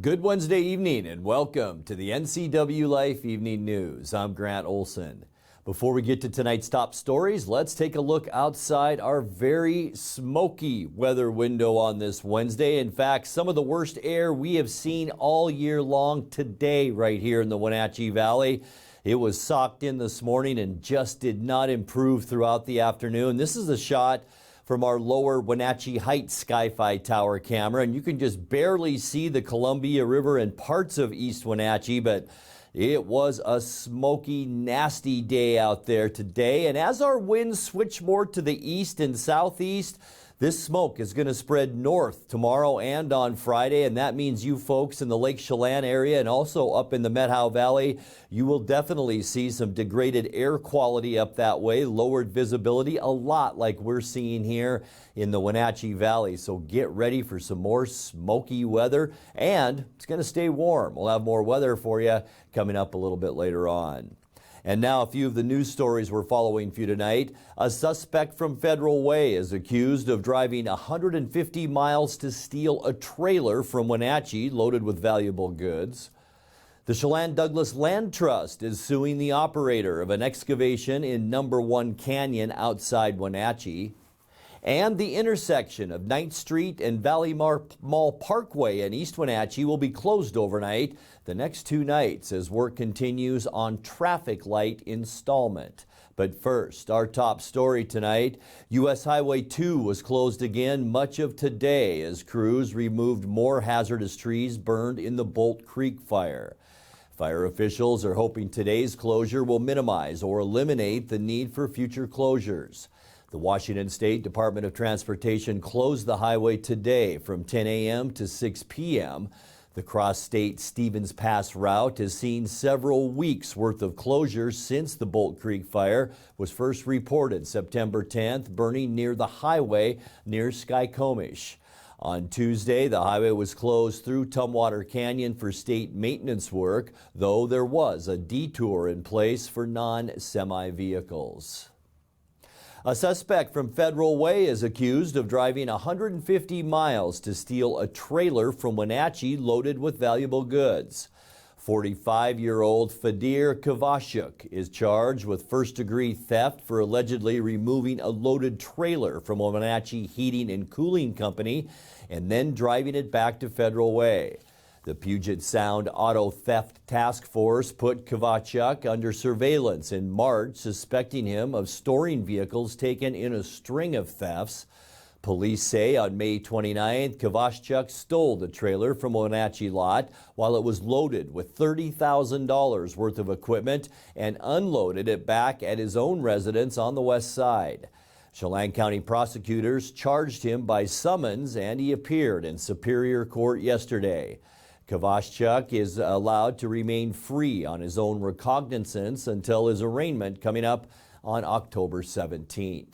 Good Wednesday evening and welcome to the NCWLIFE Evening News. I'm Grant Olson. Before we get to tonight's top stories, let's take a look outside our very smoky weather window on this Wednesday. In fact, some of the worst air we have seen all year long today right here in the Wenatchee Valley. It was socked in this morning and just did not improve throughout the afternoon. This is a shot from our lower Wenatchee Heights Sky-Fi Tower camera, and you can just barely see the Columbia River and parts of East Wenatchee, but it was a smoky, nasty day out there today. And as our winds switch more to the east and southeast, this smoke is going to spread north tomorrow and on Friday, and that means you folks in the Lake Chelan area and also up in the Methow Valley, you will definitely see some degraded air quality up that way, lowered visibility, a lot like we're seeing here in the Wenatchee Valley. So get ready for some more smoky weather, and it's going to stay warm. We'll have more weather for you coming up a little bit later on. And now a few of the news stories we're following for you tonight. A suspect from Federal Way is accused of driving 150 miles to steal a trailer from Wenatchee loaded with valuable goods. The Chelan-Douglas Land Trust is suing the operator of an excavation in No. 1 Canyon outside Wenatchee. And the intersection of 9th Street and Valley Mall Parkway in East Wenatchee will be closed overnight the next 2 nights as work continues on traffic light installment. But first, our top story tonight, U.S. Highway 2 was closed again much of today as crews removed more hazardous trees burned in the Bolt Creek fire. Fire officials are hoping today's closure will minimize or eliminate the need for future closures. The Washington State Department of Transportation closed the highway today from 10 a.m. to 6 p.m. The cross-state Stevens Pass route has seen several weeks' worth of closures since the Bolt Creek fire was first reported September 10th, burning near the highway near Skycomish. On Tuesday, the highway was closed through Tumwater Canyon for state maintenance work, though there was a detour in place for non-semi vehicles. A suspect from Federal Way is accused of driving 150 miles to steal a trailer from Wenatchee loaded with valuable goods. 45-year-old Fadir Kavashuk is charged with first-degree theft for allegedly removing a loaded trailer from a Wenatchee Heating and Cooling Company and then driving it back to Federal Way. The Puget Sound Auto Theft Task Force put Kavachuk under surveillance in March, suspecting him of storing vehicles taken in a string of thefts. Police say on May 29th, Kavachuk stole the trailer from a Wenatchee lot while it was loaded with $30,000 worth of equipment and unloaded it back at his own residence on the west side. Chelan County prosecutors charged him by summons, and he appeared in Superior Court yesterday. Kavashuk is allowed to remain free on his own recognizance until his arraignment coming up on October 17th.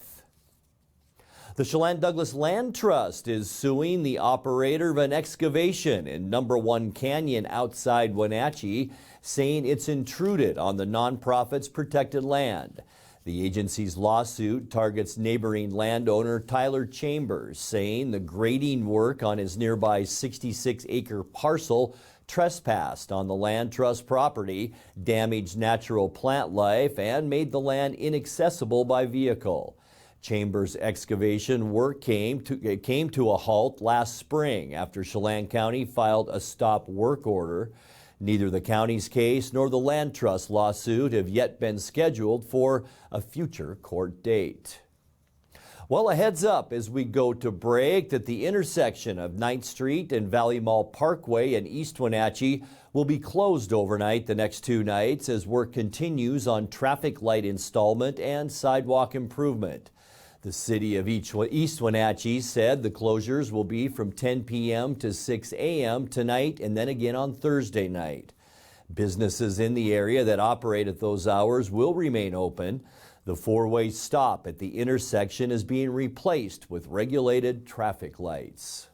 The Chelan-Douglas Land Trust is suing the operator of an excavation in No. 1 Canyon outside Wenatchee, saying it's intruded on the nonprofit's protected land. The agency's lawsuit targets neighboring landowner Tyler Chambers, saying the grading work on his nearby 66-acre parcel trespassed on the land trust property, damaged natural plant life, and made the land inaccessible by vehicle. Chambers' excavation work came to a halt last spring after Chelan County filed a stop work order. Neither the county's case nor the land trust lawsuit have yet been scheduled for a future court date. Well, a heads up as we go to break that the intersection of 9th Street and Valley Mall Parkway in East Wenatchee will be closed overnight the next 2 nights as work continues on traffic light installment and sidewalk improvement. The city of East Wenatchee said the closures will be from 10 p.m. to 6 a.m. tonight and then again on Thursday night. Businesses in the area that operate at those hours will remain open. The four-way stop at the intersection is being replaced with regulated traffic lights.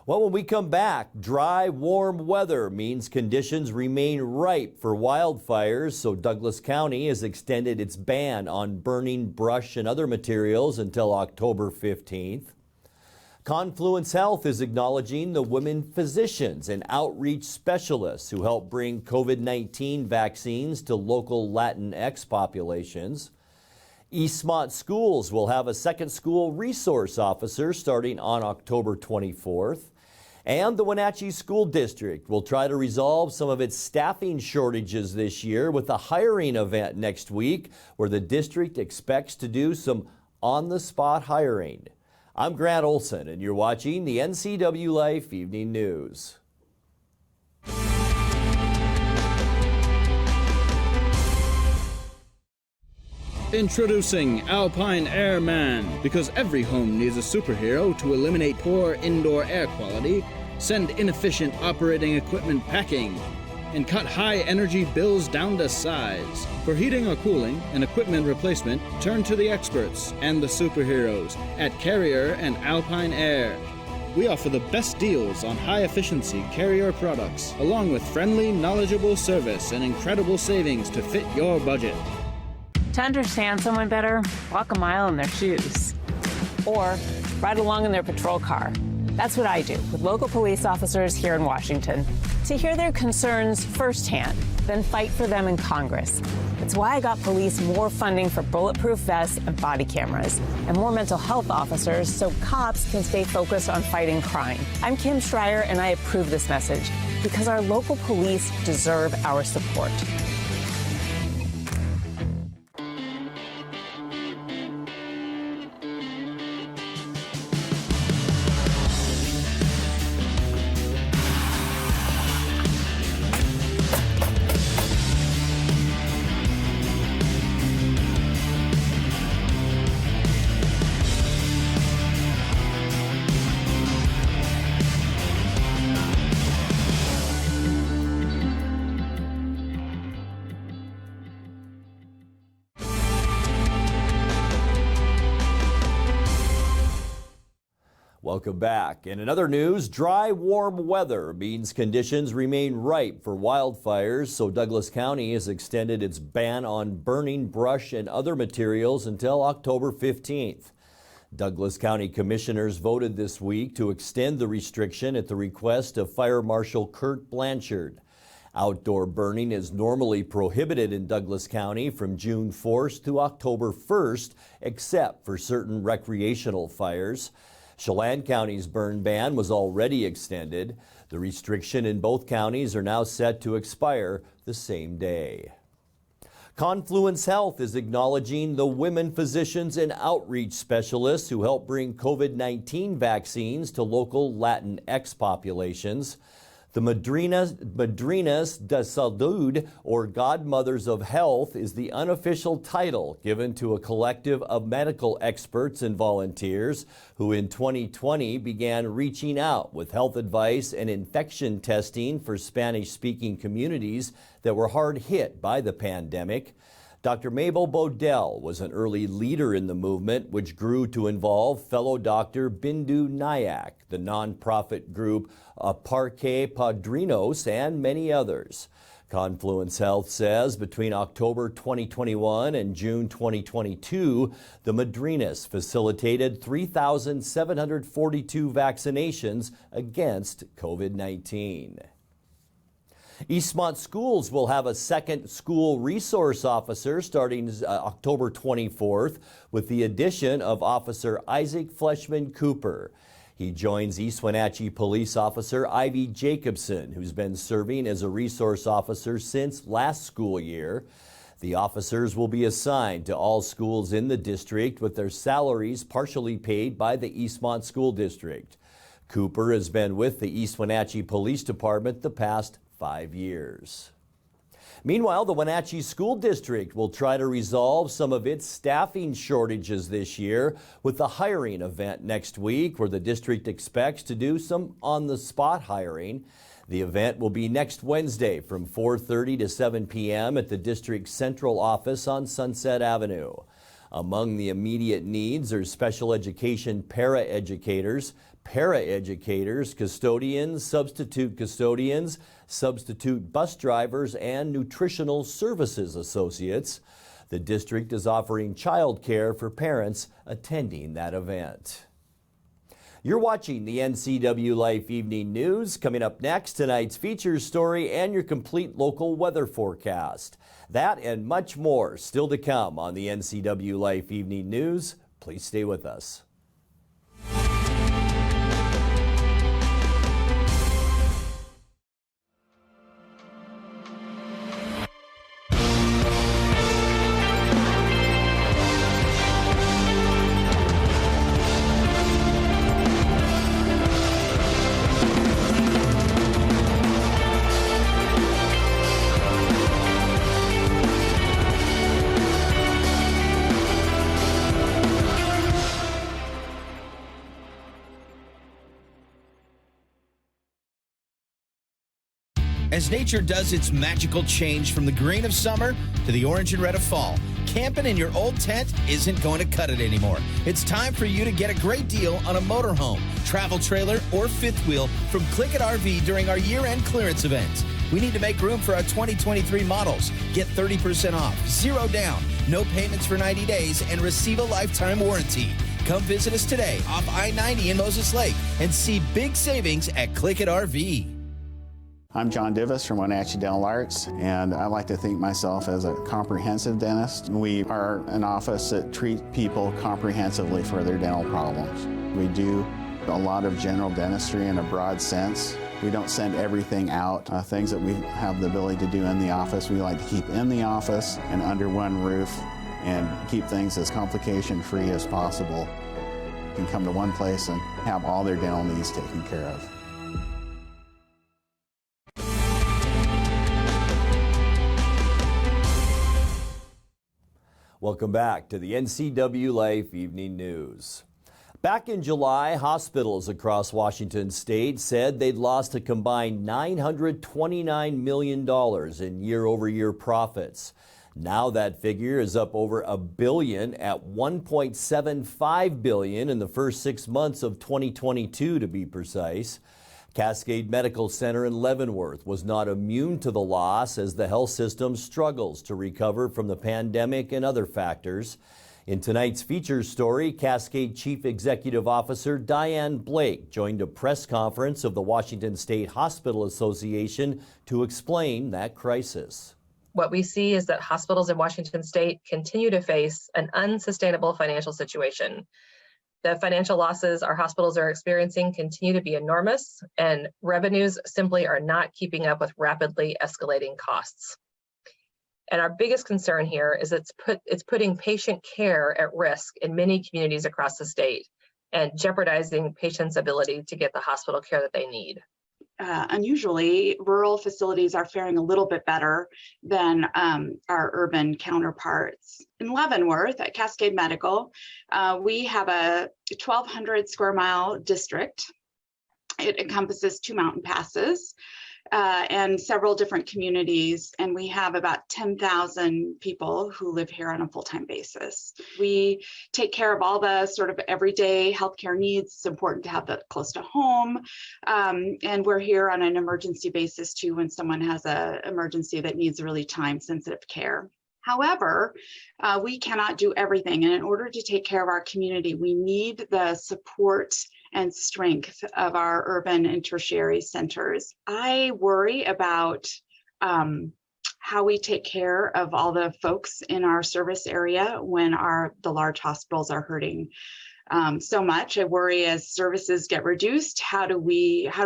Well, when we come back, dry, warm weather means conditions remain ripe for wildfires, so Douglas County has extended its ban on burning brush and other materials until October 15th. Confluence Health is acknowledging the women physicians and outreach specialists who help bring COVID-19 vaccines to local Latinx populations. Eastmont Schools will have a second school resource officer starting on October 24th. And the Wenatchee School District will try to resolve some of its staffing shortages this year with a hiring event next week where the district expects to do some on-the-spot hiring. I'm Grant Olson, and you're watching the NCWLIFE Evening News. Introducing Alpine Airman. Because every home needs a superhero to eliminate poor indoor air quality, send inefficient operating equipment packing, and cut high energy bills down to size. For heating or cooling and equipment replacement, turn to the experts and the superheroes at Carrier and Alpine Air. We offer the best deals on high-efficiency Carrier products, along with friendly, knowledgeable service and incredible savings to fit your budget. To understand someone better, walk a mile in their shoes. Or ride along in their patrol car. That's what I do with local police officers here in Washington. To hear their concerns firsthand, then fight for them in Congress. It's why I got police more funding for bulletproof vests and body cameras, and more mental health officers so cops can stay focused on fighting crime. I'm Kim Schreier, and I approve this message because our local police deserve our support. Welcome back. And in other news, dry, warm weather means conditions remain ripe for wildfires, so Douglas County has extended its ban on burning brush and other materials until October 15th. Douglas County commissioners voted this week to extend the restriction at the request of Fire Marshal Kurt Blanchard. Outdoor burning is normally prohibited in Douglas County from June 4th to October 1st, except for certain recreational fires. Chelan County's burn ban was already extended. The restriction in both counties are now set to expire the same day. Confluence Health is acknowledging the women physicians and outreach specialists who help bring COVID-19 vaccines to local Latinx populations. The Madrinas de Salud, or Godmothers of Health, is the unofficial title given to a collective of medical experts and volunteers who in 2020 began reaching out with health advice and infection testing for Spanish-speaking communities that were hard hit by the pandemic. Dr. Mabel Bodell was an early leader in the movement, which grew to involve fellow Dr. Bindu Nayak, the nonprofit group Parkway Padrinos, and many others. Confluence Health says between October 2021 and June 2022, the Madrinas facilitated 3,742 vaccinations against COVID-19. Eastmont Schools will have a second school resource officer starting October 24th with the addition of Officer Isaac Fleshman Cooper. He joins East Wenatchee Police Officer Ivy Jacobson, who's been serving as a resource officer since last school year. The officers will be assigned to all schools in the district with their salaries partially paid by the Eastmont School District. Cooper has been with the East Wenatchee Police Department the past 5 years. Meanwhile, the Wenatchee School District will try to resolve some of its staffing shortages this year with the hiring event next week, where the district expects to do some on-the-spot hiring. The event will be next Wednesday from 4:30 to 7 p.m. at the district's central office on Sunset Avenue. Among the immediate needs are special education paraeducators, custodians, substitute bus drivers, and nutritional services associates. The district is offering child care for parents attending that event. You're watching the NCW Life Evening News. Coming up next, tonight's features story and your complete local weather forecast. That and much more still to come on the NCW Life Evening News. Please stay with us. As nature does its magical change from the green of summer to the orange and red of fall, camping in your old tent isn't going to cut it anymore. It's time for you to get a great deal on a motorhome, travel trailer, or fifth wheel from Click It RV during our year-end clearance event. We need to make room for our 2023 models. Get 30% off, 0 down, no payments for 90 days, and receive a lifetime warranty. Come visit us today off I-90 in Moses Lake and see big savings at Click It RV. I'm John Divis from Wenatchee Dental Arts, and I like to think myself as a comprehensive dentist. We are an office that treats people comprehensively for their dental problems. We do a lot of general dentistry in a broad sense. We don't send everything out. Things that we have the ability to do in the office, we like to keep in the office and under one roof and keep things as complication-free as possible. You can come to one place and have all their dental needs taken care of. Welcome back to the NCW Life Evening News. Back in July, hospitals across Washington state said they'd lost a combined $929 million in year-over-year profits. Now that figure is up over $1 billion at $1.75 billion in the first 6 months of 2022, to be precise. Cascade Medical Center in Leavenworth was not immune to the loss as the health system struggles to recover from the pandemic and other factors. In tonight's features story, Cascade Chief Executive Officer Diane Blake joined a press conference of the Washington State Hospital Association to explain that crisis. What we see is that hospitals in Washington State continue to face an unsustainable financial situation. The financial losses our hospitals are experiencing continue to be enormous, and revenues simply are not keeping up with rapidly escalating costs. And our biggest concern here is it's putting patient care at risk in many communities across the state and jeopardizing patients' ability to get the hospital care that they need. Unusually, rural facilities are faring a little bit better than our urban counterparts. In Leavenworth at Cascade Medical, we have a 1,200 square mile district. It encompasses 2 mountain passes and several different communities, and we have about 10,000 people who live here on a full-time basis. We take care of all the sort of everyday healthcare needs. It's important to have that close to home, and we're here on an emergency basis too when someone has an emergency that needs really time-sensitive care. However, we cannot do everything, and in order to take care of our community, we need the support and strength of our urban and tertiary centers. I worry about how we take care of all the folks in our service area when the large hospitals are hurting so much. I worry as services get reduced, how do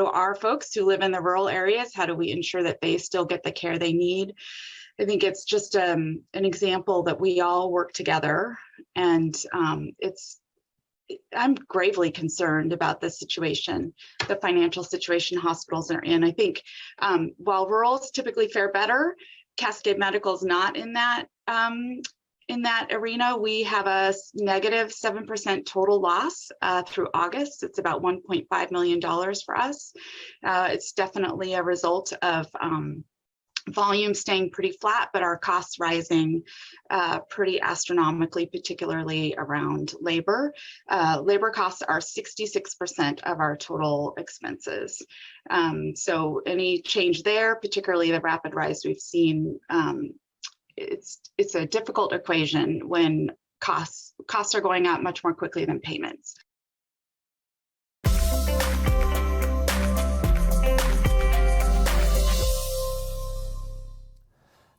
our folks who live in the rural areas, how do we ensure that they still get the care they need? I think it's just an example that we all work together, and I'm gravely concerned about the situation, the financial situation hospitals are in. I think while rurals typically fare better, Cascade Medical is not in that arena. We have a negative 7% total loss through August. It's about $1.5 million for us. It's definitely a result of volume staying pretty flat, but our costs rising pretty astronomically, particularly around labor. Labor costs are 66% of our total expenses. So any change there, particularly the rapid rise we've seen, it's a difficult equation when costs are going up much more quickly than payments.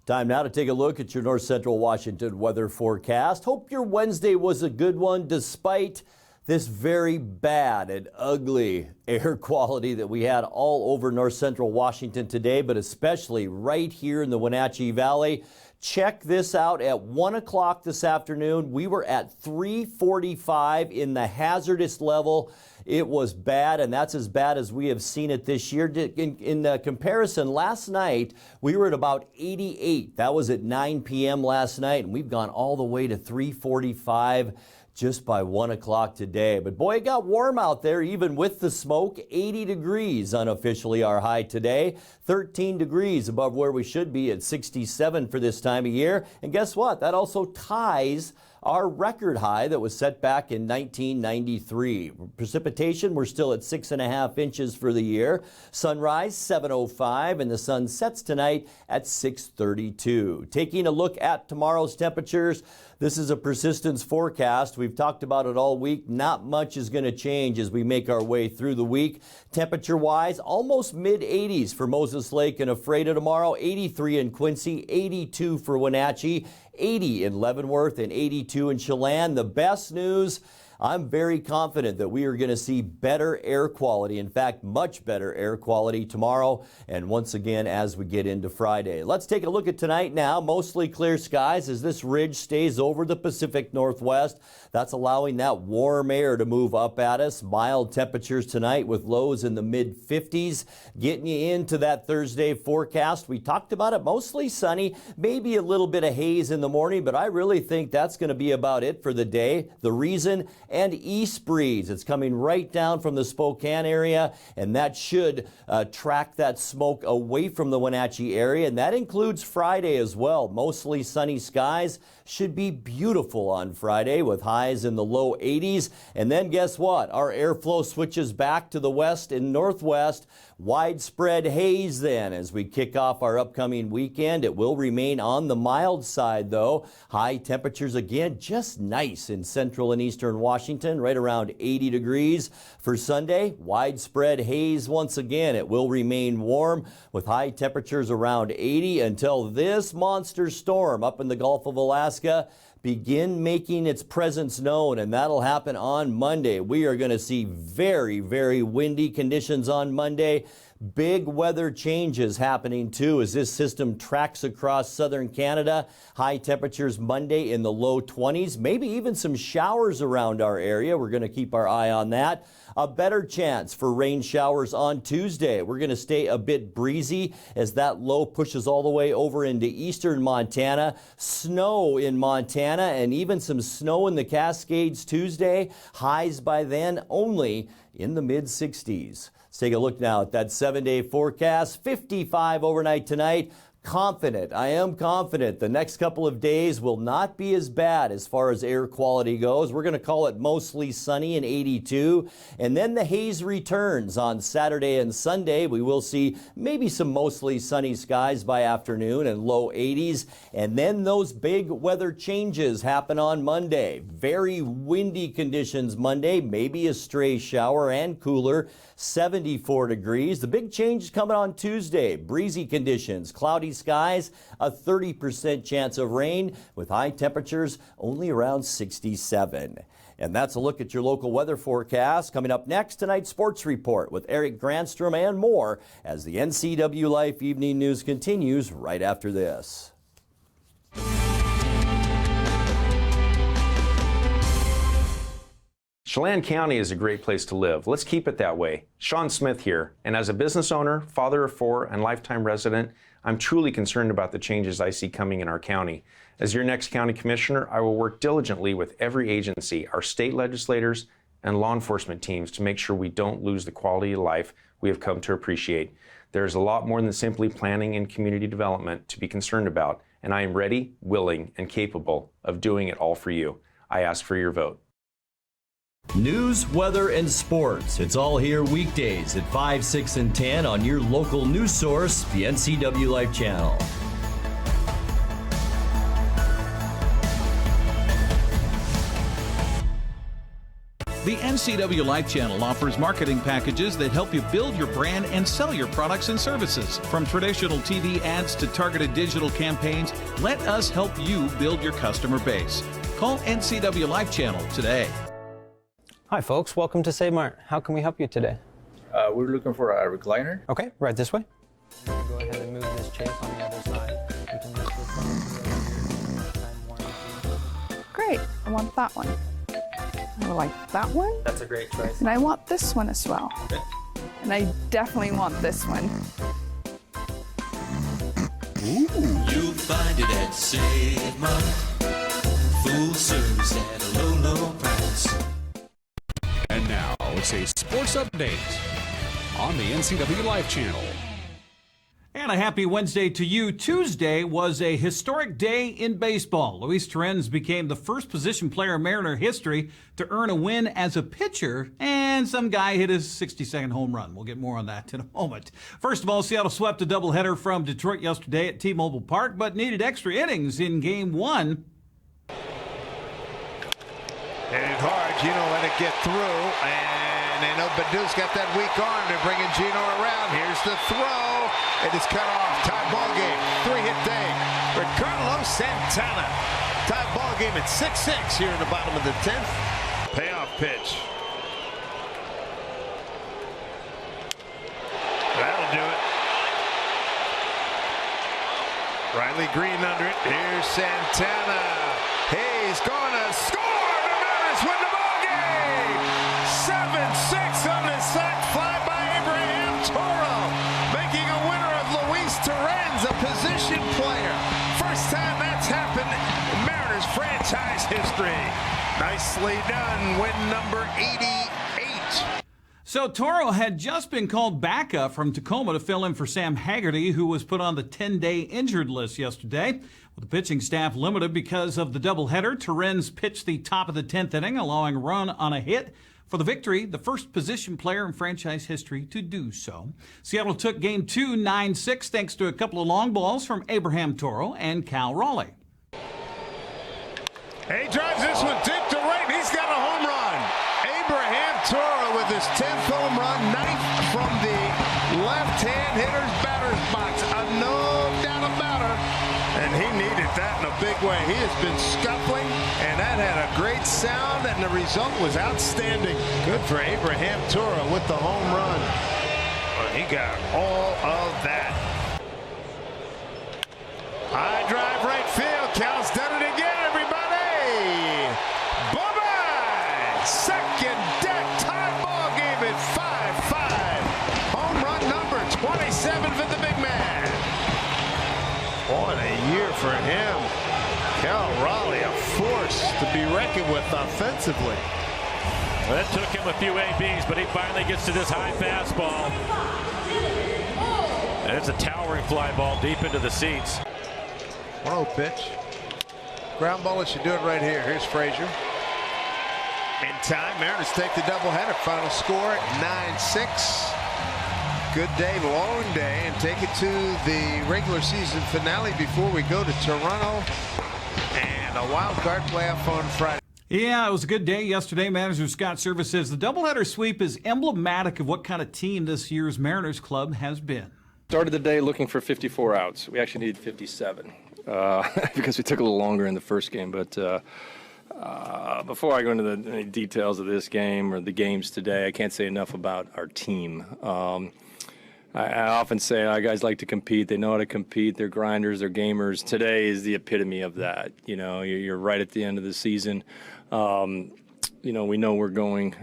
Time now to take a look at your North Central Washington weather forecast. Hope your Wednesday was a good one despite this very bad and ugly air quality that we had all over North Central Washington today, but especially right here in the Wenatchee Valley. Check this out. At 1 o'clock this afternoon, we were at 345 in the hazardous level. It was bad, and that's as bad as we have seen it this year. In comparison, last night, we were at about 88. That was at 9 p.m. last night, and we've gone all the way to 345 just by 1 o'clock today. But boy, it got warm out there, even with the smoke. 80 degrees unofficially our high today. 13 degrees above where we should be at 67 for this time of year. And guess what? That also ties our record high that was set back in 1993. Precipitation, we're still at 6.5 inches for the year. Sunrise, 7:05, and the sun sets tonight at 6:32. Taking a look at tomorrow's temperatures, this is a persistence forecast. We've talked about it all week. Not much is going to change as we make our way through the week. Temperature-wise, almost mid-80s for Moses Lake and Ephrata tomorrow. 83 in Quincy, 82 for Wenatchee, 80 in Leavenworth, and 82 in Chelan. The best news, I'm very confident that we are going to see better air quality. In fact, much better air quality tomorrow and once again as we get into Friday. Let's take a look at tonight now. Mostly clear skies as this ridge stays over the Pacific Northwest. That's allowing that warm air to move up at us. Mild temperatures tonight with lows in the mid-50s. Getting you into that Thursday forecast. We talked about it, mostly sunny, maybe a little bit of haze in the morning, but I really think that's going to be about it for the day. The reason, and east breeze. It's coming right down from the Spokane area, and that should track that smoke away from the Wenatchee area, and that includes Friday as well. Mostly sunny skies. Should be beautiful on Friday with highs in the low 80s. And then guess what? Our airflow switches back to the west and northwest. Widespread haze then as we kick off our upcoming weekend. It will remain on the mild side though. High temperatures again, just nice in central and eastern Washington, right around 80 degrees. For Sunday, widespread haze once again. It will remain warm with high temperatures around 80 until this monster storm up in the Gulf of Alaska begin making its presence known, and that'll happen on Monday. We are going to see very, very windy conditions on Monday. Big weather changes happening too as this system tracks across southern Canada. High temperatures Monday in the low 20s, maybe even some showers around our area. We're going to keep our eye on that. A better chance for rain showers on Tuesday. We're going to stay a bit breezy as that low pushes all the way over into eastern Montana. Snow in Montana and even some snow in the Cascades Tuesday. Highs by then only in the mid-60s. Let's take a look now at that 7-day forecast. 55 overnight tonight. I am confident the next couple of days will not be as bad as far as air quality goes. We're going to call it mostly sunny and 82. And then the haze returns on Saturday and Sunday. We will see maybe some mostly sunny skies by afternoon and low 80s. And then those big weather changes happen on Monday. Very windy conditions Monday, maybe a stray shower and cooler. 74 degrees. The big change is coming on Tuesday. Breezy conditions, cloudy skies, a 30% chance of rain with high temperatures only around 67. And that's a look at your local weather forecast. Coming up next, tonight's sports report with Eric Granstrom and more as the NCWLIFE Evening News continues right after this. Chelan County is a great place to live. Let's keep it that way. Sean Smith here, and as a business owner, father of 4, and lifetime resident, I'm truly concerned about the changes I see coming in our county. As your next county commissioner, I will work diligently with every agency, our state legislators, and law enforcement teams to make sure we don't lose the quality of life we have come to appreciate. There's a lot more than simply planning and community development to be concerned about, and I am ready, willing, and capable of doing it all for you. I ask for your vote. News, weather, and sports. It's all here weekdays at 5, 6, and 10 on your local news source, the NCWLIFE channel. The NCWLIFE channel offers marketing packages that help you build your brand and sell your products and services. From traditional TV ads to targeted digital campaigns, let us help you build your customer base. Call NCWLIFE channel today. Hi folks, welcome to Save Mart. How can we help you today? We're looking for a recliner. Okay, right this way. Go ahead and move this chair on the other side. We can list this one. Great, I want that one. I like that one. That's a great choice. And I want this one as well. Okay. And I definitely want this one. You'll find it at Save Mart. Full service at a low, low price. And now it's a sports update on the NCWLIFE channel. And a happy Wednesday to you. Tuesday was a historic day in baseball. Luis Torrens became the first position player in Mariner history to earn a win as a pitcher, and some guy hit his 62nd home run. We'll get more on that in a moment. First of all, Seattle swept a doubleheader from Detroit yesterday at T-Mobile Park, but needed extra innings in Game 1. And hard, Gino let it get through, and they know Badu's got that weak arm. They're bringing Gino around. Here's the throw. It is cut off. Tie ball game. 3-hit day for Carlos Santana. Tie ball game at 6-6 here in the bottom of the 10th. Payoff pitch. That'll do it. Riley Green under it. Here's Santana. He's going to score. Win the ball game. 7-6 on the sac fly by Abraham Toro, making a winner of Luis Torrens, a position player. First time that's happened in Mariners franchise history. Nicely done. Win number 88. So Toro had just been called back up from Tacoma to fill in for Sam Haggerty, who was put on the 10-day injured list yesterday. With the pitching staff limited because of the doubleheader, Torrens pitched the top of the 10th inning, allowing a run on a hit for the victory, the first position player in franchise history to do so. Seattle took Game 2 9-6 thanks to a couple of long balls from Abraham Toro and Cal Raleigh. He drives this one deep to right. He's got a home run. Abraham Toro with his 10th home run, 9th from the left-hand hitter's batter's box. No doubt about it. And he needed that in a big way. He has been scuffling, and that had a great sound, and the result was outstanding. Good for Abraham Toro with the home run. Well, he got all of that. High drive right field. Cal's done it again, everybody. Bye-bye. Second deck tie ball game at 5-5. Home run number 27 for the big man. What a year for him. Cal Raleigh, a force to be reckoned with offensively. Well, it took him a few ABs, but he finally gets to this high fastball. And it's a towering fly ball deep into the seats. 1-0 pitch. Ground ball, it should do it right here. Here's Frazier. In time, Mariners take the doubleheader. Final score at 9-6. Good day, long day, and take it to the regular season finale before we go to Toronto and a wild card playoff on Friday. Yeah, it was a good day yesterday. Manager Scott Service says the doubleheader sweep is emblematic of what kind of team this year's Mariners club has been. Started the day looking for 54 outs. We actually needed 57 because we took a little longer in the first game. But before I go into the details of this game or the games today, I can't say enough about our team. I often say our guys like to compete. They know how to compete. They're grinders. They're gamers. Today is the epitome of that. You know, you're right at the end of the season. You know, we know we're going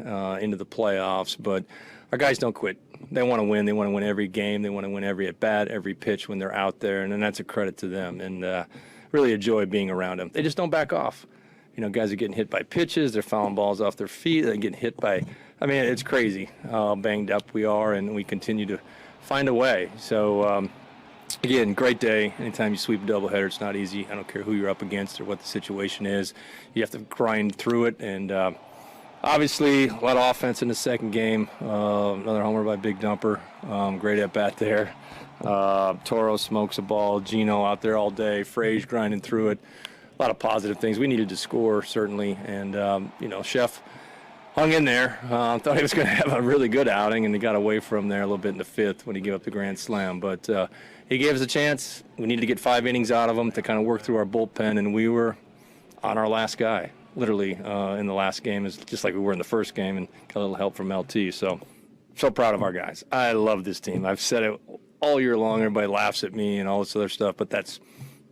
into the playoffs, but our guys don't quit. They want to win. They want to win every game. They want to win every at-bat, every pitch when they're out there, and that's a credit to them. And really enjoy being around them. They just don't back off. You know, guys are getting hit by pitches. They're fouling balls off their feet. They're getting hit by, I mean, it's crazy how banged up we are, and we continue to find a way. So, again, great day. Anytime you sweep a doubleheader, it's not easy. I don't care who you're up against or what the situation is. You have to grind through it. And obviously, a lot of offense in the second game. Another homer by Big Dumper. Great at-bat there. Toro smokes a ball. Gino out there all day. Frage grinding through it. A lot of positive things. We needed to score, certainly. And, you know, Chef hung in there. Thought he was going to have a really good outing, and he got away from there a little bit in the fifth when he gave up the grand slam. But he gave us a chance. We needed to get 5 innings out of him to kind of work through our bullpen, and we were on our last guy, literally in the last game, is just like we were in the first game, and got a little help from LT. So proud of our guys. I love this team. I've said it all year long. Everybody laughs at me and all this other stuff, but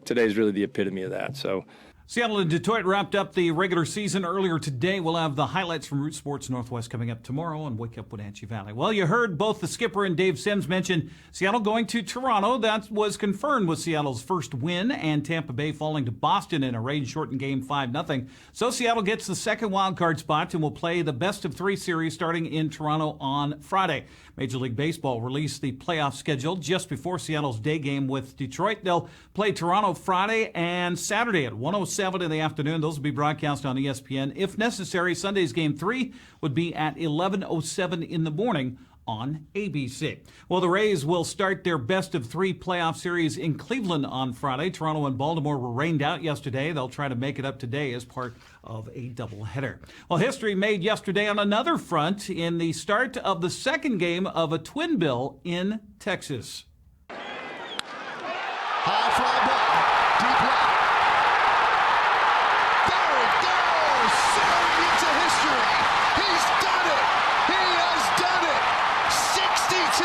today's really the epitome of that. So. Seattle and Detroit wrapped up the regular season earlier today. We'll have the highlights from Root Sports Northwest coming up tomorrow on Wake Up Wenatchee Valley. Well, you heard both the skipper and Dave Sims mention Seattle going to Toronto. That was confirmed with Seattle's first win and Tampa Bay falling to Boston in a rain-shortened game 5-0. So Seattle gets the second wildcard spot and will play the best-of-3 series starting in Toronto on Friday. Major League Baseball released the playoff schedule just before Seattle's day game with Detroit. They'll play Toronto Friday and Saturday at 1:07 in the afternoon. Those will be broadcast on ESPN. If necessary, Sunday's Game 3 would be at 11:07 in the morning on ABC. Well, the Rays will start their best-of-3 playoff series in Cleveland on Friday. Toronto and Baltimore were rained out yesterday. They'll try to make it up today as part of a doubleheader. Well, history made yesterday on another front in the start of the second game of a twin bill in Texas. High fly ball, deep left. There it goes, soaring into history. He's done it. He has done it. 62.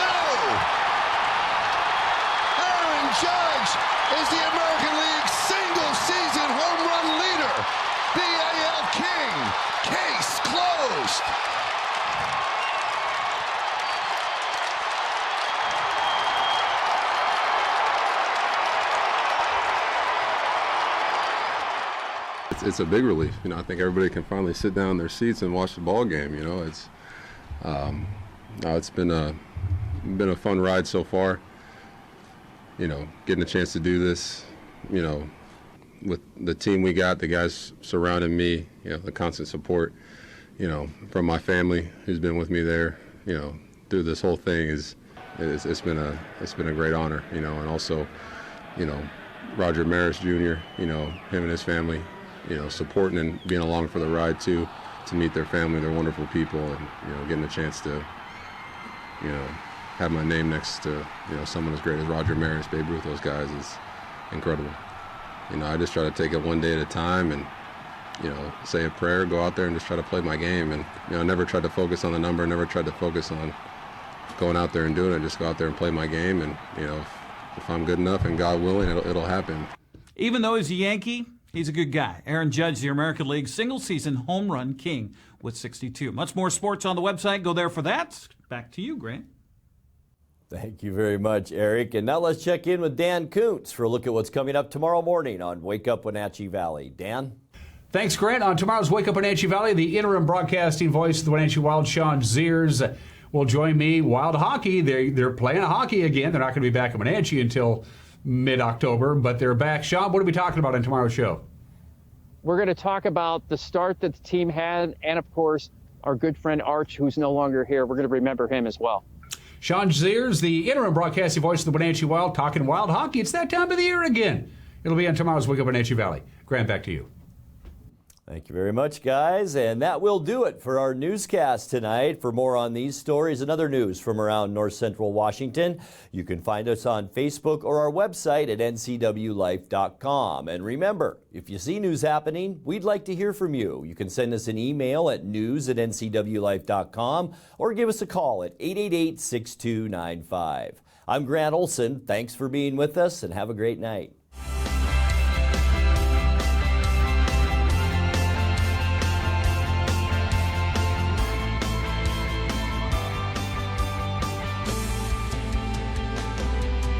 Aaron Judge is the American League single-season home run leader. The AL King. Case closed. It's a big relief. I think everybody can finally sit down in their seats and watch the ball game. It's been a fun ride so far. Getting a chance to do this, with the team we got, the guys surrounding me, the constant support, from my family who's been with me there, through this whole thing it's been a great honor, and also, Roger Maris Jr., him and his family, supporting and being along for the ride too, to meet their family. They're wonderful people, and getting a chance to have my name next to someone as great as Roger Maris, Babe Ruth, those guys is incredible. I just try to take it one day at a time and say a prayer, go out there and just try to play my game, and I never tried to focus on the number, never tried to focus on going out there and doing it. Just go out there and play my game, and if I'm good enough and God willing, it'll happen. Even though he's a Yankee, he's a good guy. Aaron Judge, the American League single-season home run king with 62. Much more sports on the website. Go there for that. Back to you, Grant. Thank you very much, Eric. And now let's check in with Dan Kuntz for a look at what's coming up tomorrow morning on Wake Up Wenatchee Valley. Dan? Thanks, Grant. On tomorrow's Wake Up Wenatchee Valley, the interim broadcasting voice of the Wenatchee Wild, Sean Ziers, will join me. Wild hockey, they're playing hockey again. They're not going to be back in Wenatchee until mid-October, but they're back. Sean, what are we talking about on tomorrow's show? We're going to talk about the start that the team had, and of course, our good friend Arch, who's no longer here. We're going to remember him as well. Sean Ziers, the interim broadcasting voice of the Wenatchee Wild, talking wild hockey. It's that time of the year again. It'll be on tomorrow's Wake Up Wenatchee Valley. Grant, back to you. Thank you very much, guys. And that will do it for our newscast tonight. For more on these stories and other news from around North Central Washington, you can find us on Facebook or our website at ncwlife.com. And remember, if you see news happening, we'd like to hear from you. You can send us an email at news@ncwlife.com or give us a call at 888-6295. I'm Grant Olson. Thanks for being with us and have a great night.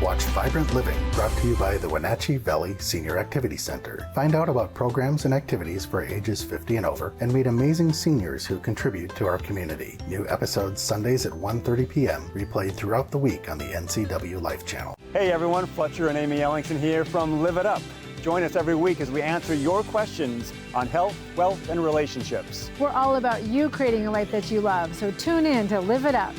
Watch Vibrant Living, brought to you by the Wenatchee Valley Senior Activity Center. Find out about programs and activities for ages 50 and over, and meet amazing seniors who contribute to our community. New episodes Sundays at 1:30 p.m., replayed throughout the week on the NCWLIFE channel. Hey everyone, Fletcher and Amy Ellington here from Live It Up. Join us every week as we answer your questions on health, wealth, and relationships. We're all about you creating a life that you love, so tune in to Live It Up.